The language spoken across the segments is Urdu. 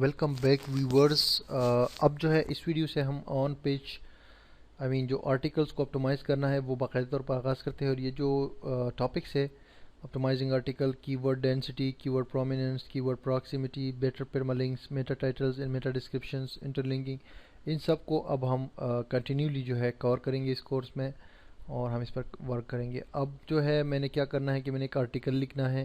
Welcome back viewers. اب جو ہے اس ویڈیو سے ہم آن پیج جو آرٹیکلس کو اپٹمائز کرنا ہے وہ باقاعدہ طور پر آغاز کرتے ہیں. اور یہ جو ٹاپکس ہے optimising article, key word density, key word prominence, key word proximity, better permalinks, meta titles and meta descriptions, interlinking, ان سب کو اب ہم کنٹینیولی جو ہے کور کریں گے اس کورس میں اور ہم اس پر ورک کریں گے. اب جو ہے میں نے کیا کرنا ہے کہ میں نے ایک آرٹیکل لکھنا ہے،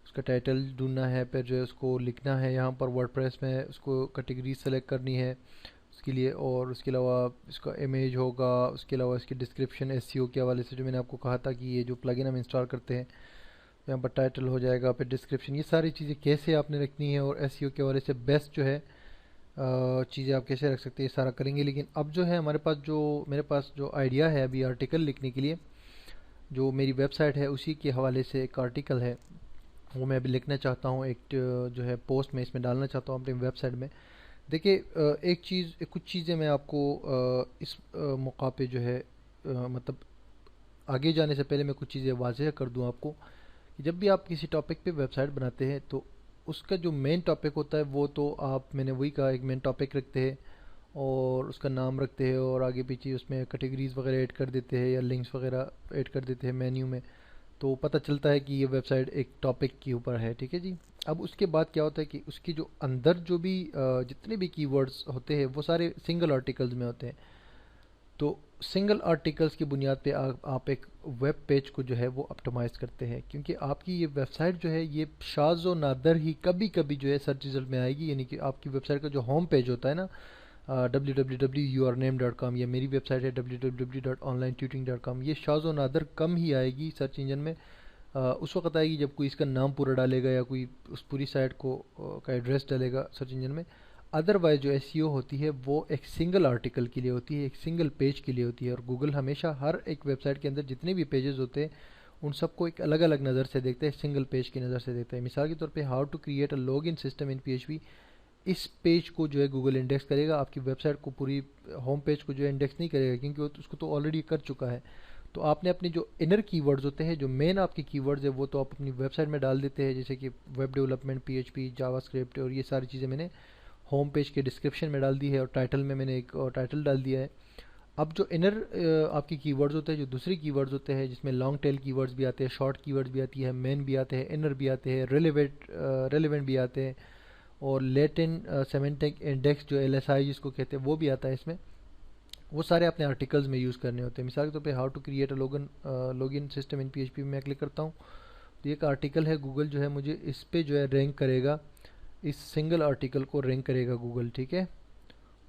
اس کا ٹائٹل ڈھونڈنا ہے، پھر جو ہے اس کو لکھنا ہے یہاں پر ورڈ پریس میں، اس کو کیٹیگری سلیکٹ کرنی ہے اس کے لیے، اور اس کے علاوہ اس کا امیج ہوگا، اس کے علاوہ اس کی ڈسکرپشن ایس سی او کے حوالے سے جو میں نے آپ کو کہا تھا کہ یہ جو پلگن ہم انسٹال کرتے ہیں یہاں پر ٹائٹل ہو جائے گا، پھر ڈسکرپشن، یہ ساری چیزیں کیسے آپ نے رکھنی ہے اور ایس سی او کے حوالے سے بیسٹ جو ہے چیزیں آپ کیسے رکھ سکتے ہیں یہ سارا کریں گے. لیکن اب جو ہے میرے پاس جو آئیڈیا ہے ابھی آرٹیکل لکھنے کے لیے، جو میری ویب سائٹ ہے اسی کے حوالے سے ایک آرٹیکل ہے وہ میں ابھی لکھنا چاہتا ہوں، ایک جو ہے پوسٹ میں اس میں ڈالنا چاہتا ہوں اپنی ویب سائٹ میں. دیکھیے کچھ چیزیں میں آپ کو اس موقع پہ جو ہے مطلب آگے جانے سے پہلے میں کچھ چیزیں واضح کر دوں آپ کو کہ جب بھی آپ کسی ٹاپک پہ ویب سائٹ بناتے ہیں تو اس کا جو مین ٹاپک ہوتا ہے وہ تو میں نے وہی کہا ایک مین ٹاپک رکھتے ہیں اور اس کا نام رکھتے ہیں اور آگے پیچھے اس میں کیٹیگریز وغیرہ ایڈ کر دیتے ہیں یا لنکس وغیرہ ایڈ کر دیتے ہیں مینیو میں، تو پتہ چلتا ہے کہ یہ ویب سائٹ ایک ٹاپک کے اوپر ہے. ٹھیک ہے جی. اب اس کے بعد کیا ہوتا ہے کہ اس کی جو اندر جو بھی جتنے بھی کی ورڈز ہوتے ہیں وہ سارے سنگل آرٹیکلز میں ہوتے ہیں. تو سنگل آرٹیکلز کی بنیاد پہ آپ ایک ویب پیج کو جو ہے وہ اپٹمائز کرتے ہیں، کیونکہ آپ کی یہ ویب سائٹ جو ہے یہ شاذ و نادر ہی کبھی کبھی جو ہے سرچ رزلٹ میں آئے گی. یعنی کہ آپ کی ویب سائٹ کا جو ہوم پیج ہوتا ہے نا www.yourname.com، یا میری ویب سائٹ ہے www.onlinetutoring.com، یہ شاذ و نادر کم ہی آئے گی سرچ انجن میں. اس وقت آئے گی جب کوئی اس کا نام پورا ڈالے گا یا کوئی اس پوری سائٹ کو کا ایڈریس ڈالے گا سرچ انجن میں. ادروائز جو ایس ای او ہوتی ہے وہ ایک سنگل آرٹیکل کے لیے ہوتی ہے، ایک سنگل پیج کے لیے ہوتی ہے. اور گوگل ہمیشہ ہر ایک ویب سائٹ کے اندر جتنے بھی پیجز ہوتے ہیں ان سب کو ایک الگ الگ نظر سے دیکھتے ہیں، سنگل پیج کی نظر سے دیکھتے ہیں. مثال کے طور پہ how to create a log in system in P H P, اس پیج کو جو ہے گوگل انڈیکس کرے گا، آپ کی ویب سائٹ کو پوری ہوم پیج کو جو ہے انڈیکس نہیں کرے گا کیونکہ وہ اس کو تو آلریڈی کر چکا ہے. تو آپ نے اپنے جو انر کی ورڈز ہوتے ہیں، جو مین آپ کے کی ورڈز ہیں وہ تو آپ اپنی ویب سائٹ میں ڈال دیتے ہیں، جیسے کہ web development, P H P, JavaScript, اور یہ ساری چیزیں میں نے ہوم پیج کے ڈسکرپشن میں ڈال دی ہے اور ٹائٹل میں نے ایک ٹائٹل ڈال دیا ہے. اب جو انر آپ کی کی ورڈز ہوتے ہیں، جو دوسری کی ورڈز ہوتے ہیں جس میں لانگ ٹیل کی ورڈز بھی آتے ہیں، شارٹ کی ورڈز بھی آتی ہے، مین بھی آتے ہیں، انر بھی آتے ہیں، ریلیونٹ بھی آتے ہیں، اور لیٹن سیمنٹک انڈیکس جو ایل ایس آئی جس کو کہتے ہیں وہ بھی آتا ہے اس میں. وہ سارے اپنے آرٹیکلز میں یوز کرنے ہوتے ہیں. مثال کے طور پہ how to create a log in system in P H P میں کلک کرتا ہوں تو یہ ایک آرٹیکل ہے. گوگل جو ہے مجھے اس پہ جو ہے رینک کرے گا، اس سنگل آرٹیکل کو رینک کرے گا گوگل. ٹھیک ہے.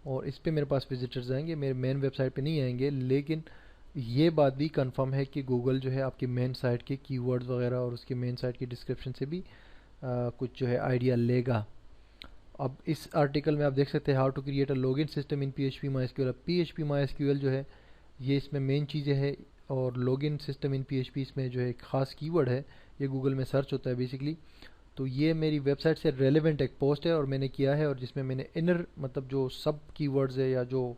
اور اس پہ میرے پاس وزٹرز آئیں گے، میرے مین ویب سائٹ پہ نہیں آئیں گے، لیکن یہ بات بھی کنفرم ہے کہ گوگل جو ہے آپ کی مین سائٹ کے کی ورڈز وغیرہ اور اس کی مین سائٹ کی ڈسکرپشن سے بھی کچھ جو ہے آئیڈیا لے گا. اب اس آرٹیکل میں آپ دیکھ سکتے ہیں how to create a log in system in P H P my S Q L. P H P my S Q L جو ہے یہ اس میں مین چیزیں ہے، اور log in system in P H P اس میں جو ہے ایک خاص کی ورڈ ہے، یہ گوگل میں سرچ ہوتا ہے بیسکلی. تو یہ میری ویب سائٹ سے ریلیونٹ ایک پوسٹ ہے اور میں نے کیا ہے، اور جس میں نے انر مطلب جو سب کی ورڈز ہے یا جو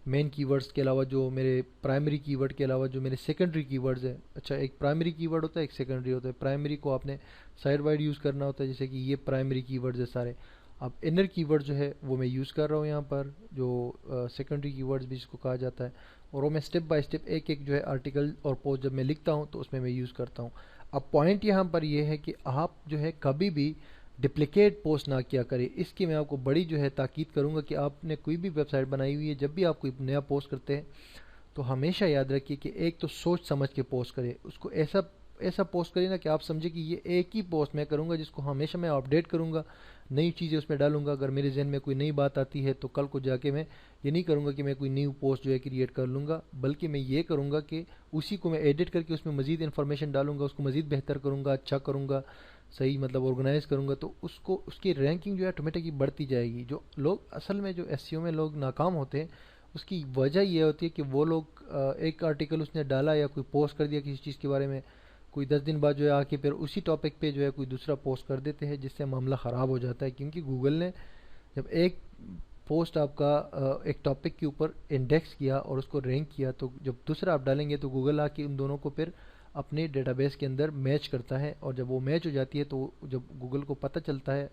مین کی ورڈز کے علاوہ جو میرے پرائمری کی ورڈ کے علاوہ جو میرے سیکنڈری کی ورڈز ہیں. اچھا، ایک پرائمری کی ورڈ ہوتا ہے، ایک سیکنڈری ہوتا ہے. پرائمری کو آپ نے سائڈ وائڈ یوز کرنا ہوتا ہے، جیسے کہ یہ پرائمری کی ورڈز ہے سارے. اب انر کی ورڈ جو ہے وہ میں یوز کر رہا ہوں یہاں پر، جو سیکنڈری کی ورڈز بھی جس کو کہا جاتا ہے، اور وہ میں سٹیپ بائی سٹیپ ایک ایک جو ہے آرٹیکل اور پوسٹ جب میں لکھتا ہوں تو اس میں یوز کرتا ہوں. اب پوائنٹ یہاں پر یہ ہے کہ آپ جو ہے کبھی بھی ڈپلیکیٹ پوسٹ نہ کیا کریں. اس کی میں آپ کو بڑی جو ہے تاکید کروں گا کہ آپ نے کوئی بھی ویب سائٹ بنائی ہوئی ہے، جب بھی آپ کوئی نیا پوسٹ کرتے ہیں تو ہمیشہ یاد رکھیے کہ ایک تو سوچ سمجھ کے پوسٹ کریں. اس کو ایسا پوسٹ کریں نا کہ آپ سمجھے کہ یہ ایک ہی پوسٹ میں کروں گا جس کو ہمیشہ میں اپڈیٹ کروں گا، نئی چیزیں اس میں ڈالوں گا. اگر میرے ذہن میں کوئی نئی بات آتی ہے تو کل کو جا کے میں یہ نہیں کروں گا کہ میں کوئی نیو پوسٹ جو ہے کریٹ کر لوں گا، بلکہ میں یہ کروں گا کہ اسی کو میں ایڈٹ کر کے اس میں مزید انفارمیشن ڈالوں گا، اس کو مزید بہتر کروں گا، اچھا کروں گا، صحیح مطلب آرگنائز کروں گا. تو اس کی رینکنگ جو ہے آٹومیٹکلی بڑھتی جائے گی. جو لوگ اصل میں جو ایس سی او میں لوگ ناکام ہوتے ہیں اس کی وجہ یہ ہوتی ہے کہ وہ لوگ ایک آرٹیکل اس نے ڈالا یا کوئی پوسٹ کر دیا کسی چیز کے بارے میں، کوئی 10 دن بعد جو ہے آ کے پھر اسی ٹاپک پہ جو ہے کوئی دوسرا پوسٹ کر دیتے ہیں، جس سے معاملہ خراب ہو جاتا ہے. کیونکہ گوگل نے جب ایک پوسٹ آپ کا ایک ٹاپک کے اوپر انڈیکس کیا اور اس کو رینک کیا، تو جب دوسرا آپ ڈالیں گے تو گوگل آ کے ان دونوں کو پھر اپنے ڈیٹا بیس کے اندر میچ کرتا ہے، اور جب وہ میچ ہو جاتی ہے تو جب گوگل کو پتہ چلتا ہے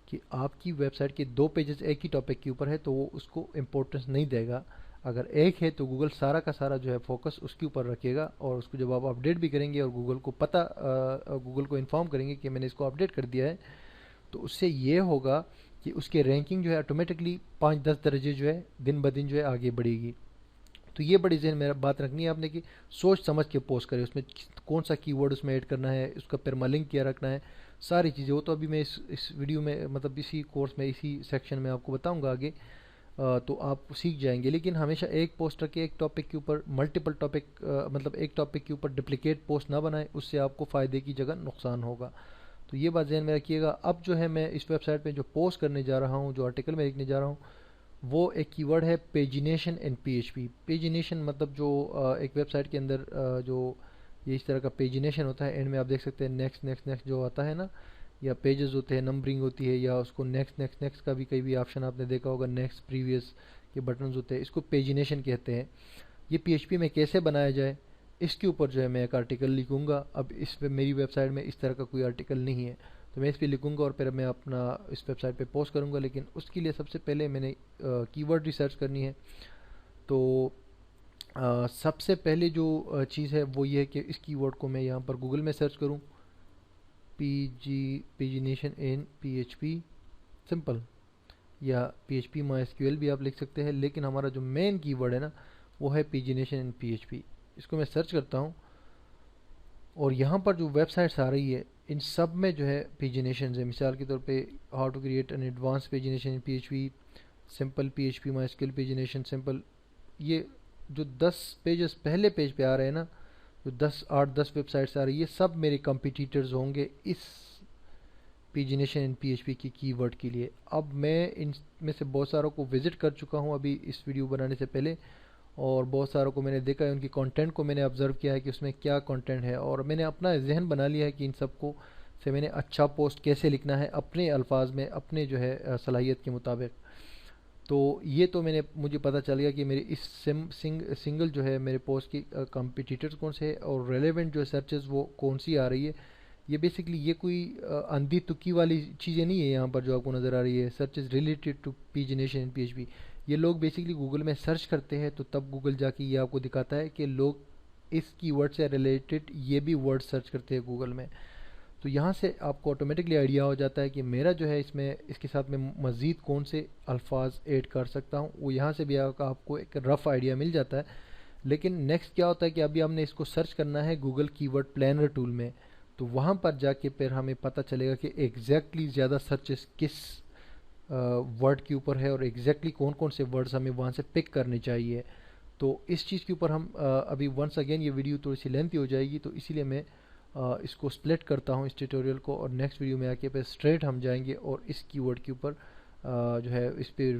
کہ آپ کی ویب سائٹ کے 2 پیجز ایک ہی ٹاپک کے اوپر ہے تو وہ اس کو امپورٹنس نہیں دے گا. اگر ایک ہے تو گوگل سارا کا سارا جو ہے فوکس اس کے اوپر رکھے گا, اور اس کو جب آپ اپڈیٹ بھی کریں گے اور گوگل کو انفارم کریں گے کہ میں نے اس کو اپڈیٹ کر دیا ہے, تو اس سے یہ ہوگا کہ اس کے رینکنگ جو ہے آٹومیٹکلی 5-10 درجے جو ہے دن بدن جو ہے آگے بڑھے گی. تو یہ بڑی ذہن میں بات رکھنی ہے آپ نے کہ سوچ سمجھ کے پوسٹ کرے, اس میں کون سا کی ورڈ اس میں ایڈ کرنا ہے, اس کا پرمالنک کیا رکھنا ہے, ساری چیزیں. وہ تو ابھی میں اس ویڈیو میں مطلب اسی کورس میں اسی سیکشن میں آپ کو بتاؤں گا آگے, تو آپ سیکھ جائیں گے. لیکن ہمیشہ ایک پوسٹ رکھے, ایک ٹاپک کے اوپر ملٹیپل ٹاپک, مطلب ایک ٹاپک کے اوپر ڈپلیکیٹ پوسٹ نہ بنائیں, اس سے آپ کو فائدے کی جگہ نقصان ہوگا. تو یہ بات ذہن میں رکھیے گا. اب جو ہے میں اس ویب سائٹ پہ جو پوسٹ کرنے جا رہا ہوں, جو آرٹیکل میں لکھنے جا رہا ہوں, وہ ایک کی ورڈ ہے پیجینیشن ان پی ایچ پی. پیجینیشن مطلب جو ایک ویب سائٹ کے اندر جو یہ اس طرح کا پیجینیشن ہوتا ہے, اینڈ میں آپ دیکھ سکتے ہیں نیکسٹ نیکسٹ نیکسٹ جو آتا ہے نا, یا پیجز ہوتے ہیں, نمبرنگ ہوتی ہے, یا اس کو نیکسٹ نیکسٹ نیکسٹ کا بھی کئی بھی آپشن آپ نے دیکھا ہوگا, نیکسٹ پریویس کے بٹنز ہوتے ہیں, اس کو پیجینیشن کہتے ہیں. یہ پی ایچ پی میں کیسے بنایا جائے اس کے اوپر جو ہے میں ایک آرٹیکل لکھوں گا. اب اس پہ میری ویب سائٹ میں اس طرح کا کوئی آرٹیکل نہیں ہے, تو میں اس پہ لکھوں گا اور پھر میں اپنا اس ویب سائٹ پہ پوسٹ کروں گا. لیکن اس کے لیے سب سے پہلے میں نے کی ورڈ ریسرچ کرنی ہے. تو سب سے پہلے جو چیز ہے وہ یہ ہے کہ اس کی ورڈ کو میں یہاں پر گوگل میں سرچ کروں, پیجینیشن in P H P simple, یا پی H P my S Q L بھی آپ لکھ سکتے ہیں. لیکن ہمارا جو مین کی ورڈ ہے نا وہ ہے پیجینیشن ان پی ایچ پی. اس کو میں سرچ کرتا ہوں, اور یہاں پر جو ویب سائٹس آ رہی ہے ان سب میں جو ہے پیجینیشنز ہے. مثال کے طور پہ how to create an advance pagination in P H P, simple P H P my SQL pagination simple. یہ جو 10 پیجز پہلے پیج پہ آ رہے ہیں نا, جو 8-10 ویب سائٹس آ رہی ہے, یہ سب میرے کمپیٹیٹرز ہوں گے اس پیجینیشن ان پی ایچ پی کی ورڈ کے لیے. اب میں ان میں سے بہت ساروں کو وزٹ کر چکا ہوں ابھی اس ویڈیو بنانے سے پہلے, اور بہت ساروں کو میں نے دیکھا ہے, ان کی کنٹینٹ کو میں نے آبزرو کیا ہے کہ اس میں کیا کنٹینٹ ہے, اور میں نے اپنا ذہن بنا لیا ہے کہ ان سب کو سے میں نے اچھا پوسٹ کیسے لکھنا ہے اپنے الفاظ میں, اپنے جو ہے صلاحیت کے مطابق. تو یہ تو مجھے پتہ چل گیا کہ میری اس سنگل جو ہے میرے پوسٹ کی کمپیٹیٹرز کون سے ہے, اور ریلیونٹ جو سرچز وہ کون سی آ رہی ہے. یہ بیسکلی یہ کوئی اندھی تکی والی چیزیں نہیں ہے یہاں پر جو آپ کو نظر آ رہی ہے, searches related to pagination in P H P. یہ لوگ بیسکلی گوگل میں سرچ کرتے ہیں, تو تب گوگل جا کے یہ آپ کو دکھاتا ہے کہ لوگ اس کی ورڈ سے ریلیٹڈ یہ بھی ورڈ سرچ کرتے ہیں گوگل میں. تو یہاں سے آپ کو آٹومیٹکلی آئیڈیا ہو جاتا ہے کہ میرا جو ہے اس کے ساتھ میں مزید کون سے الفاظ ایڈ کر سکتا ہوں. وہ یہاں سے بھی آپ کو ایک رف آئیڈیا مل جاتا ہے. لیکن نیکسٹ کیا ہوتا ہے کہ ابھی ہم نے اس کو سرچ کرنا ہے گوگل کی ورڈ پلانر ٹول میں, تو وہاں پر جا کے پھر ہمیں پتہ چلے گا کہ ایگزیکٹلی زیادہ سرچز کس ورڈ کے اوپر ہے, اور ایگزیکٹلی کون کون سے ورڈز ہمیں وہاں سے پک کرنے چاہیے. تو اس چیز کے اوپر ہم ابھی ونس اگین یہ ویڈیو تھوڑی سی لینتھی ہو جائے گی, تو اسی لیے میں اس کو سپلٹ کرتا ہوں اس ٹیوٹوریل کو, اور نیکسٹ ویڈیو میں آ کے پھر اسٹریٹ ہم جائیں گے اور اس کی ورڈ کے اوپر جو ہے اس پہ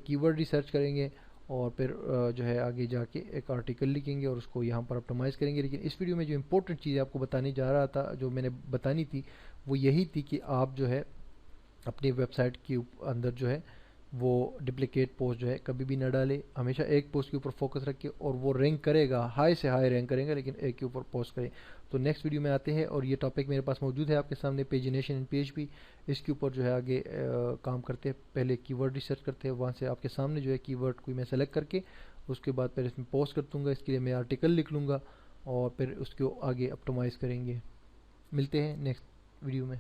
کی ورڈ ریسرچ کریں گے, اور پھر جو ہے آگے جا کے ایک آرٹیکل لکھیں گے اور اس کو یہاں پر اپٹمائز کریں گے. لیکن اس ویڈیو میں جو امپورٹنٹ چیز آپ کو بتانے جا رہا تھا, جو میں نے بتانی تھی, وہ یہی تھی کہ آپ جو ہے اپنی ویب سائٹ کے اندر جو ہے وہ ڈپلیکیٹ پوسٹ جو ہے کبھی بھی نہ ڈالے. ہمیشہ ایک پوسٹ کے اوپر فوکس رکھے, اور وہ رینک کرے گا, ہائی سے ہائی رینک کرے گا, لیکن ایک کے اوپر پوسٹ کرے. تو نیکسٹ ویڈیو میں آتے ہیں, اور یہ ٹاپک میرے پاس موجود ہے آپ کے سامنے, پیجینیشن ان پی ایچ پی. اس کے اوپر جو ہے آگے کام کرتے ہیں. پہلے کی ورڈ ریسرچ کرتے ہیں, وہاں سے آپ کے سامنے جو ہے کی ورڈ کوئی میں سلیکٹ کر کے اس کے بعد پھر اس میں پوسٹ کر دوں گا. اس کے لیے میں آرٹیکل لکھ لوں گا, اور پھر اس کو آگے اپٹمائز کریں گے. ملتے ہیں نیکسٹ ویڈیو میں.